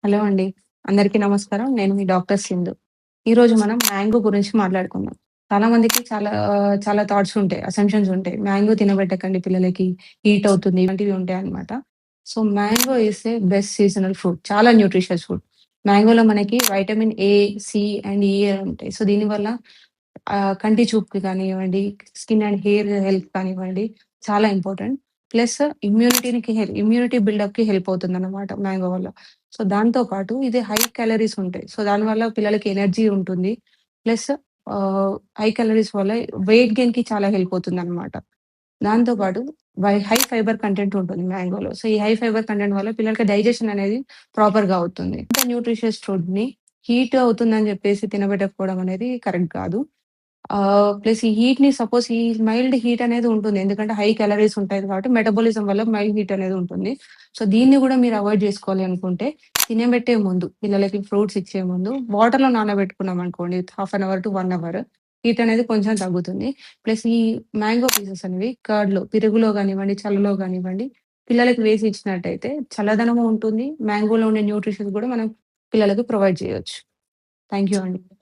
Hello అండి. అందరికీ నమస్కారం. నేను మీ డాక్టర్ సింధు. ఈరోజు మనం మ్యాంగో గురించి మాట్లాడుకుందాం. చాలా మందికి చాలా థాట్స్ ఉంటాయి. అసంప్షన్స్ ఉంటాయి. మ్యాంగో తినబెట్టకండి పిల్లలకి, హీట్ అవుతుంది. ఇలాంటివి ఉంటాయన్నమాట. So, mango is a best seasonal fruit. చాలా న్యూట్రిషియస్ ఫుడ్. మ్యాంగోలో మనకి వైటమిన్ ఏ, సి అండ్ ఈ ఉంటాయి. సో, దీనివల్ల కంటి చూపుకి కానివ్వండి, స్కిన్ అండ్ హెయిర్ హెల్త్ కానివ్వండి చాలా ఇంపార్టెంట్. ప్లస్ ఇమ్యూనిటీ బిల్డప్‌కి హెల్ప్ అవుతుందన్నమాట మ్యాంగో వల్ల. సో, దాంతో పాటు ఇది హై క్యాలరీస్ ఉంటాయి. సో, దానివల్ల పిల్లలకి ఎనర్జీ ఉంటుంది. ప్లస్ హై క్యాలరీస్ వల్ల వెయిట్ గెయిన్‌కి చాలా హెల్ప్ అవుతుందనమాట. దాంతో పాటు హై ఫైబర్ కంటెంట్ ఉంటుంది మ్యాంగోలో. సో, ఈ హై ఫైబర్ కంటెంట్ వల్ల పిల్లలకి డైజెషన్ అనేది ప్రాపర్‌గా అవుతుంది. ఇంత న్యూట్రిషియస్ ఫుడ్‌ని హీట్ అవుతుందని చెప్పేసి తినబెట్టకపోవడం అనేది కరెక్ట్ కాదు. ప్లస్ ఈ హీట్‌ని సపోజ్ ఈ మైల్డ్ హీట్ అనేది ఉంటుంది. ఎందుకంటే హై క్యాలరీస్ ఉంటాయి కాబట్టి మెటబాలిజం వల్ల మైల్డ్ హీట్ అనేది ఉంటుంది. సో, దీన్ని గూడా మీరు అవాయిడ్ జేసుకోవాలి అనుకుంటే తినబెట్టే ముందు పిల్లలకి ఫ్రూట్స్ ఇచ్చే ముందు వాటర్‌లో నానబెట్టుకున్నామనుకోండి half an hour to 1 hour heat అనేది కొంచెం తగ్గుతుంది. ప్లస్ ఈ మ్యాంగో పీసెస్ అనేవి కర్డ్‌లో పెరుగులో గానివ్వండి, చల్లలో గానివ్వండి పిల్లలకి వేసి ఇచ్చినట్టయితే చల్లదనము ఉంటుంది. మ్యాంగోలో ఉండే న్యూట్రిషన్స్ గూడా మనం పిల్లలకి ప్రొవైడ్ చేయొచ్చు. థాంక్ యూ అండి.